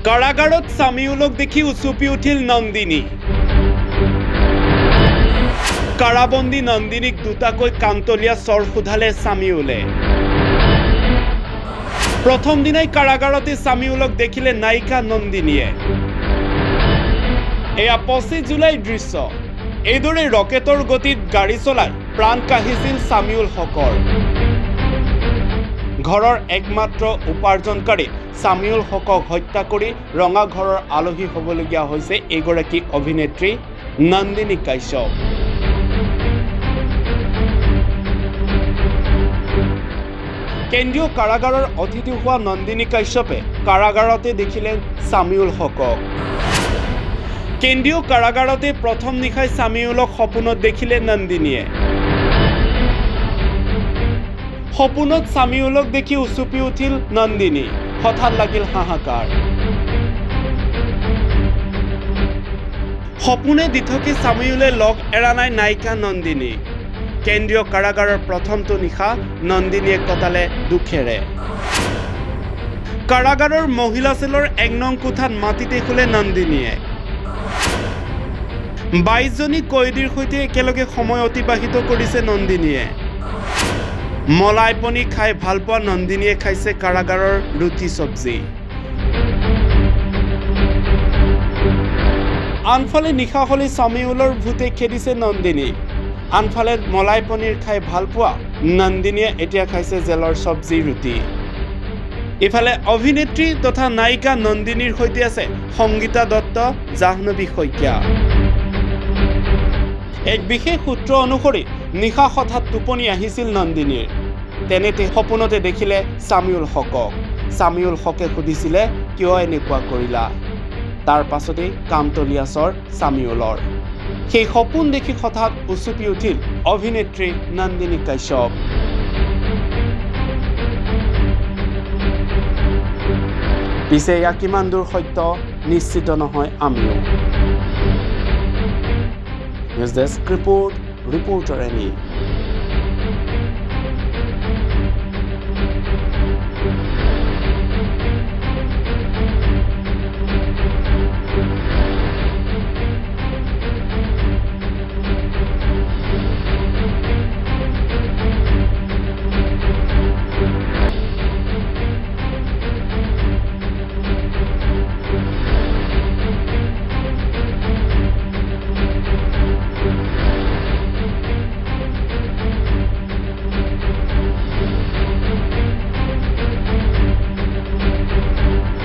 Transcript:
কাৰাগাৰত সামিউলক দেখি উচুপি উঠিল নন্দিনী। কাৰাবন্দী নন্দিনীক দুটাকৈ কাণতলীয়া চৰ সোধালে সামিউলে। প্ৰথম দিনাই কাৰাগাৰতে সামিউলক দেখিলে নায়িকা নন্দিনীয়ে। এয়া 25 জুলাইৰ দৃশ্য। এইদৰে ৰকেটৰ গতিত গাড়ী চলাই প্ৰাণ কাঢ়িছিল সামিউল হকৰ। ঘৰৰ একমাত্ৰ উপাৰ্জনকাৰী সামিউল হকক হত্যা কৰি ৰঙা ঘৰৰ আলহী হ'বলগীয়া হৈছে এগৰাকী অভিনেত্ৰী নন্দিনী কাশ্যপ। কেন্দ্ৰীয় কাৰাগাৰৰ অতিথি হোৱা নন্দিনী কাশ্যপে কাৰাগাৰতে দেখিলে সামিউল হকক। কেন্দ্ৰীয় কাৰাগাৰতে প্ৰথম নিশাই সামিউলক সপোনত দেখিলে নন্দিনীয়ে। সপোনত সামিউলক দেখি উচুপি উঠিল নন্দিনী। হঠাৎ লাগিল হাহাকাৰ। সপোনে দি থকি সামিউলে লগ এৰা নাই নায়িকা নন্দিনী। কেন্দ্ৰীয় কাৰাগাৰৰ প্ৰথমটো নিশা নন্দিনীয়ে কটালে দুখেৰে। কাৰাগাৰৰ মহিলা চেলৰ 1 নং কোঠাত মাটিতে শুলে নন্দিনীয়ে। 22 জনী কয়দীৰ সৈতে একেলগে সময় অতিবাহিত কৰিছে নন্দিনীয়ে। মলাই পনী খাই ভাল পোৱা নন্দিনীয়ে খাইছে কাৰাগাৰৰ ৰুটি চব্জি। আনফালে নিশা হ'লে সামিউলৰ ভূতে খেদিছে নন্দিনীক। আনফালে মলাই পনীৰ খাই ভাল পোৱা নন্দিনীয়ে এতিয়া খাইছে জেলৰ চব্জি ৰুটি। ইফালে অভিনেত্ৰী তথা নায়িকা নন্দিনীৰ সৈতে আছে সংগীতা দত্ত, জাহ্নৱী শইকীয়া। এক বিশেষ সূত্ৰ অনুসৰি নিশা হঠাৎ টোপনি আহিছিল নন্দিনীৰ। তেনেতে সপোনতে দেখিলে সামিউল হকক। সামিউল হকে সুধিছিলে কিয় এনেকুৱা কৰিলা। তাৰ পাছতেই কাণতলীয়া চৰ সামিউলৰ। সেই সপোন দেখি হঠাৎ উচুপি উঠিল অভিনেত্ৰী নন্দিনী কাশ্যপ। পিছে এয়া কিমান দূৰ সত্য নিশ্চিত নহয় আমিও। News desk report, reporter any.